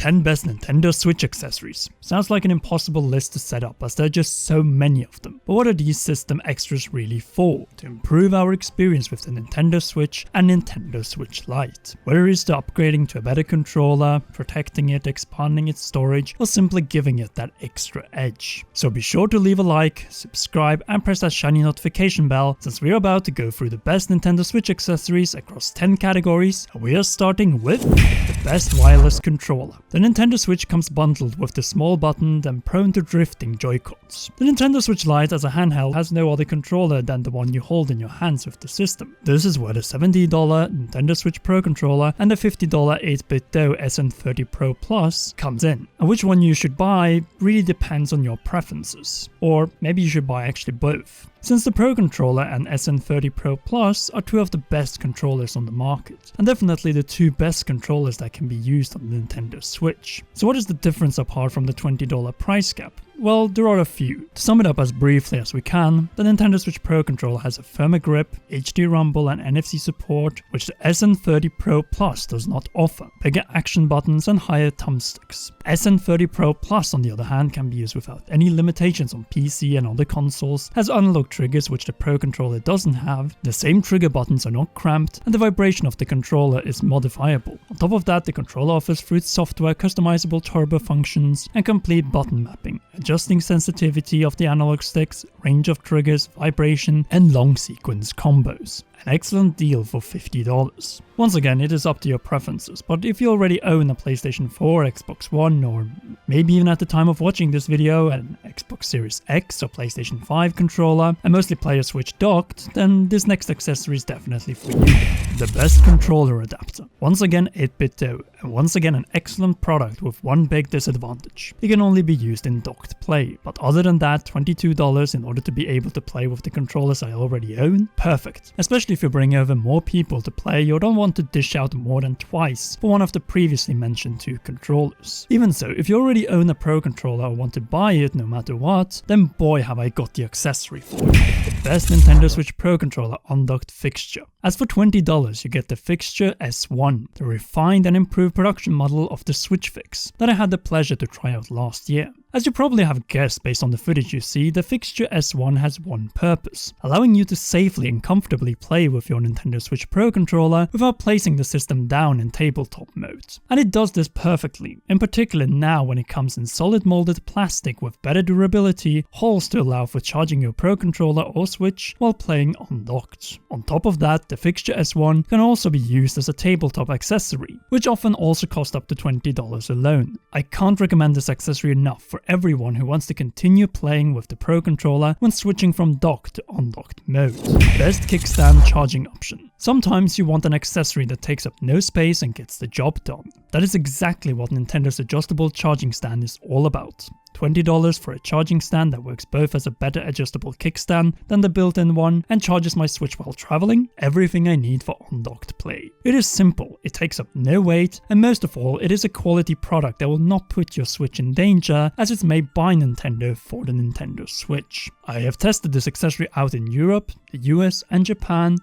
10 best Nintendo Switch accessories. Sounds like an impossible list to set up as there are just so many of them. But what are these system extras really for? To improve our experience with the Nintendo Switch and Nintendo Switch Lite. Whether it's to upgrading to a better controller, protecting it, expanding its storage, or simply giving it that extra edge. So be sure to leave a like, subscribe, and press that shiny notification bell, since we're about to go through the best Nintendo Switch accessories across 10 categories, and we are starting with the best wireless controller. The Nintendo Switch comes bundled with the small buttoned and prone to drifting Joy-Cons. The Nintendo Switch Lite as a handheld has no other controller than the one you hold in your hands with the system. This is where the $70 Nintendo Switch Pro controller and the $50 8-bit Do SN30 Pro Plus comes in. And which one you should buy really depends on your preferences. Or maybe you should buy actually both, since the Pro Controller and SN30 Pro Plus are two of the best controllers on the market, and definitely the two best controllers that can be used on the Nintendo Switch. So what is the difference apart from the $20 price cap? Well, there are a few. To sum it up as briefly as we can, the Nintendo Switch Pro Controller has a firmer grip, HD Rumble and NFC support, which the SN30 Pro Plus does not offer, bigger action buttons and higher thumbsticks. SN30 Pro Plus on the other hand can be used without any limitations on PC and other consoles, has analog triggers which the Pro Controller doesn't have, the same trigger buttons are not cramped, and the vibration of the controller is modifiable. On top of that, the controller offers through its software customizable turbo functions and complete button mapping, adjusting sensitivity of the analog sticks, range of triggers, vibration, and long sequence combos. An excellent deal for $50. Once again, it is up to your preferences, but if you already own a PlayStation 4, Xbox One, or maybe even at the time of watching this video an Xbox Series X or PlayStation 5 controller, and mostly play a Switch docked, then this next accessory is definitely for you. The best controller adapter. Once again 8-bit Do, and once again an excellent product with one big disadvantage. It can only be used in docked play, but other than that, $22 in order to be able to play with the controllers I already own? Perfect. Especially if you bring over more people to play or don't want to dish out more than twice for one of the previously mentioned two controllers. Even so, if you already own a Pro Controller or want to buy it no matter what, then boy have I got the accessory for you. The best Nintendo Switch Pro Controller undocked Fixture. As for $20, you get the Fixture S1, the refined and improved production model of the Switch Fix that I had the pleasure to try out last year. As you probably have guessed based on the footage you see, the Fixture S1 has one purpose, allowing you to safely and comfortably play with your Nintendo Switch Pro Controller without placing the system down in tabletop mode. And it does this perfectly, in particular now when it comes in solid molded plastic with better durability, holes to allow for charging your Pro Controller or Switch while playing undocked. On top of that, the Fixture S1 can also be used as a tabletop accessory, which often also cost up to $20 alone. I can't recommend this accessory enough for everyone who wants to continue playing with the Pro Controller when switching from docked to undocked mode. Best kickstand charging option. Sometimes you want an accessory that takes up no space and gets the job done. That is exactly what Nintendo's adjustable charging stand is all about. $20 for a charging stand that works both as a better adjustable kickstand than the built-in one and charges my Switch while traveling, everything I need for undocked play. It is simple, it takes up no weight, and most of all, it is a quality product that will not put your Switch in danger as it's made by Nintendo for the Nintendo Switch. I have tested this accessory out in Europe, the US, and Japan,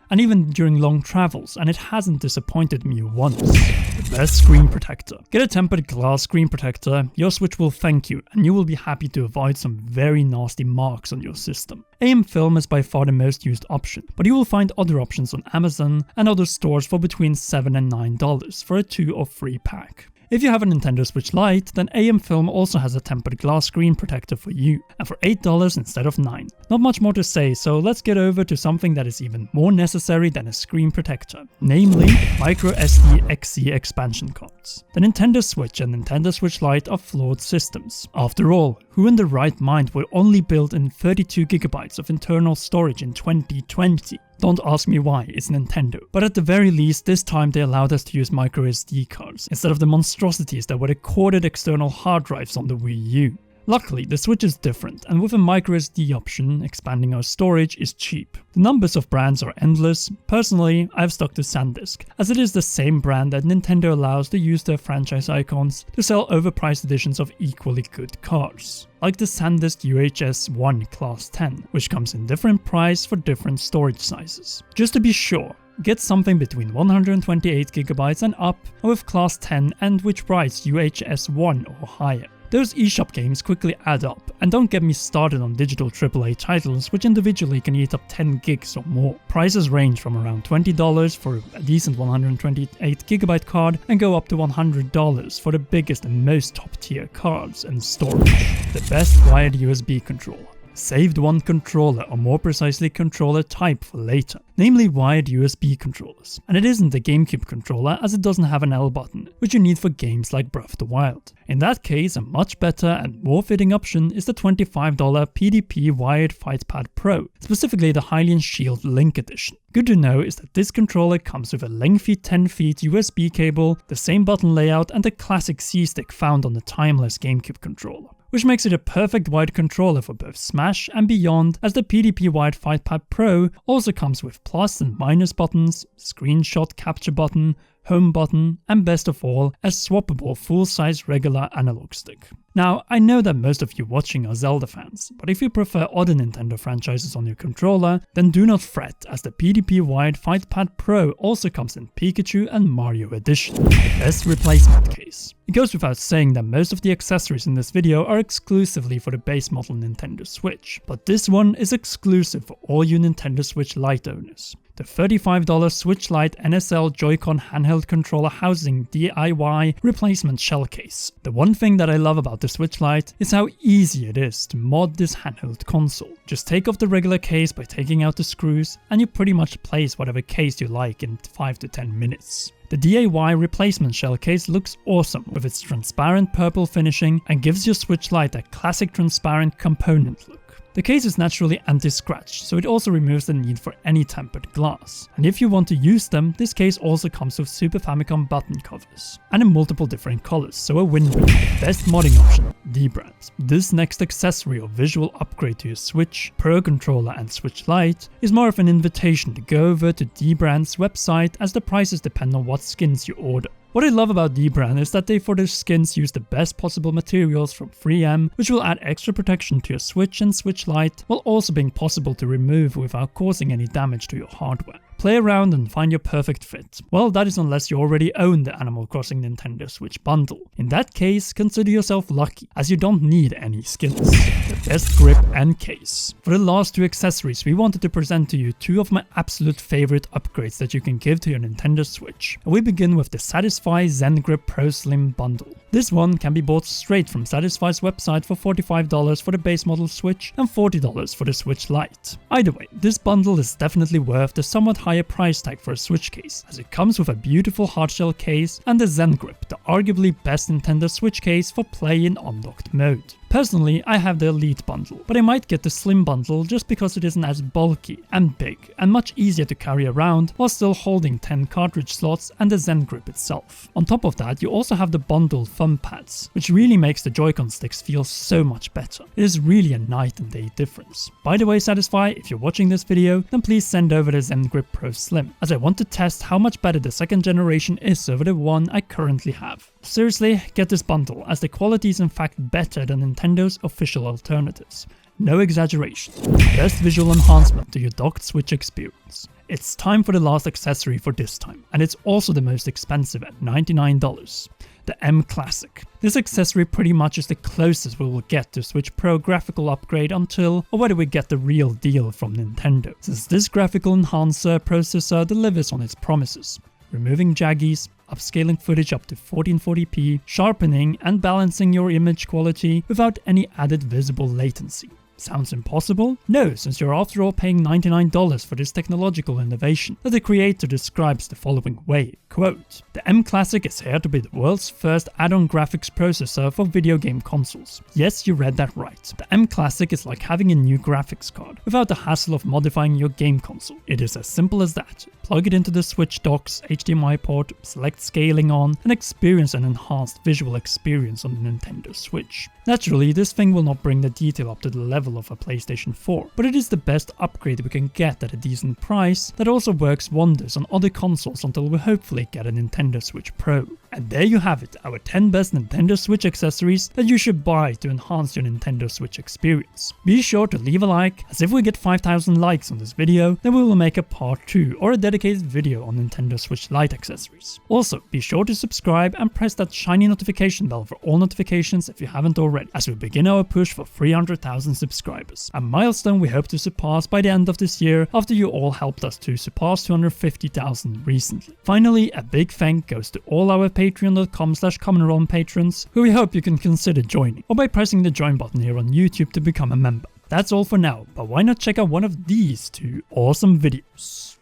and even during long travels, and it hasn't disappointed me once. The best screen protector. Get a tempered glass screen protector, your Switch will thank you, and you will be happy to avoid some very nasty marks on your system. AM film is by far the most used option, but you will find other options on Amazon and other stores for between $7 and $9 for a 2 or 3 pack. If you have a Nintendo Switch Lite, then AM Film also has a tempered glass screen protector for you, and for $8 instead of $9. Not much more to say, so let's get over to something that is even more necessary than a screen protector, namely MicroSD XC expansion cards. The Nintendo Switch and Nintendo Switch Lite are flawed systems. After all, who in their right mind will only build in 32GB of internal storage in 2020? Don't ask me why, it's Nintendo. But at the very least, this time they allowed us to use microSD cards, instead of the monstrosities that were the corded external hard drives on the Wii U. Luckily, the Switch is different, and with a microSD option, expanding our storage is cheap. The numbers of brands are endless. Personally, I've stuck to SanDisk, as it is the same brand that Nintendo allows to use their franchise icons to sell overpriced editions of equally good cards, like the SanDisk UHS-1 Class 10, which comes in different price for different storage sizes. Just to be sure, get something between 128GB and up, or with class 10 and which writes UHS 1 or higher. Those eShop games quickly add up, and don't get me started on digital AAA titles which individually can eat up 10 gigs or more. Prices range from around $20 for a decent 128GB card and go up to $100 for the biggest and most top tier cards and storage. The best wired USB controller. Saved one controller, or more precisely controller type, for later, namely wired USB controllers. And it isn't the GameCube controller, as it doesn't have an L button, which you need for games like Breath of the Wild. In that case, a much better and more fitting option is the $25 PDP Wired FightPad Pro, specifically the Hylian Shield Link Edition. Good to know is that this controller comes with a lengthy 10 feet USB cable, the same button layout, and the classic C-stick found on the timeless GameCube controller, which makes it a perfect wired controller for both Smash and beyond, as the PDP Wired FightPad Pro also comes with plus and minus buttons, screenshot capture button, home button, and best of all, a swappable full-size regular analog stick. Now, I know that most of you watching are Zelda fans, but if you prefer other Nintendo franchises on your controller, then do not fret, as the PDP Wired FightPad Pro also comes in Pikachu and Mario Edition. The best replacement case. It goes without saying that most of the accessories in this video are exclusively for the base model Nintendo Switch, but this one is exclusive for all you Nintendo Switch Lite owners. The $35 Switch Lite NSL Joy-Con handheld controller housing DIY replacement shell case. The one thing that I love about the Switch Lite is how easy it is to mod this handheld console. Just take off the regular case by taking out the screws, and you pretty much place whatever case you like in 5 to 10 minutes. The DIY replacement shell case looks awesome with its transparent purple finishing and gives your Switch Lite a classic transparent component look. The case is naturally anti-scratch, so it also removes the need for any tempered glass. And if you want to use them, this case also comes with Super Famicom button covers, and in multiple different colors, so a win-win. Best modding option, dbrand. This next accessory or visual upgrade to your Switch, Pro controller and Switch Lite is more of an invitation to go over to dbrand's website, as the prices depend on what skins you order. What I love about dbrand is that they for their skins use the best possible materials from 3M, which will add extra protection to your Switch and Switch Lite, while also being possible to remove without causing any damage to your hardware. Play around and find your perfect fit. Well, that is unless you already own the Animal Crossing Nintendo Switch bundle. In that case, consider yourself lucky, as you don't need any skills. The best grip and case. For the last two accessories, we wanted to present to you two of my absolute favorite upgrades that you can give to your Nintendo Switch. And we begin with the Satisfy Zen Grip Pro Slim bundle. This one can be bought straight from Satisfy's website for $45 for the base model Switch and $40 for the Switch Lite. Either way, this bundle is definitely worth the somewhat higher price tag for a Switch case, as it comes with a beautiful hardshell case and the Zen Grip, the arguably best Nintendo Switch case for play in unlocked mode. Personally, I have the Elite bundle, but I might get the Slim bundle just because it isn't as bulky and big and much easier to carry around while still holding 10 cartridge slots and the Zen Grip itself. On top of that, you also have the bundled thumb pads, which really makes the Joy-Con sticks feel so much better. It is really a night and day difference. By the way, Satisfy, if you're watching this video, then please send over the Zen Grip Pro Slim, as I want to test how much better the second generation is over the one I currently have. Seriously, get this bundle, as the quality is in fact better than Nintendo's official alternatives. No exaggeration. Best visual enhancement to your docked Switch experience. It's time for the last accessory for this time, and it's also the most expensive at $99. The MClassic. This accessory pretty much is the closest we will get to Switch Pro graphical upgrade until, or whether we get the real deal from Nintendo, since this graphical enhancer processor delivers on its promises, removing jaggies, upscaling footage up to 1440p, sharpening and balancing your image quality without any added visible latency. Sounds impossible? No, since you're after all paying $99 for this technological innovation that the creator describes the following way, quote, "The MClassic is here to be the world's first add-on graphics processor for video game consoles." Yes, you read that right. The MClassic is like having a new graphics card, without the hassle of modifying your game console. It is as simple as that. Plug it into the Switch dock's HDMI port, select scaling on, and experience an enhanced visual experience on the Nintendo Switch. Naturally, this thing will not bring the detail up to the level of a PlayStation 4, but it is the best upgrade we can get at a decent price that also works wonders on other consoles until we hopefully get a Nintendo Switch Pro. And there you have it, our 10 best Nintendo Switch accessories that you should buy to enhance your Nintendo Switch experience. Be sure to leave a like, as if we get 5,000 likes on this video, then we will make a part 2 or a dedicated video on Nintendo Switch Lite accessories. Also, be sure to subscribe and press that shiny notification bell for all notifications if you haven't already, as we begin our push for 300,000 subscribers, a milestone we hope to surpass by the end of this year after you all helped us to surpass 250,000 recently. Finally, a big thank goes to all our patreon.com/commonroll patrons, who we hope you can consider joining, or by pressing the join button here on YouTube to become a member. That's all for now, but why not check out one of these 2 awesome videos?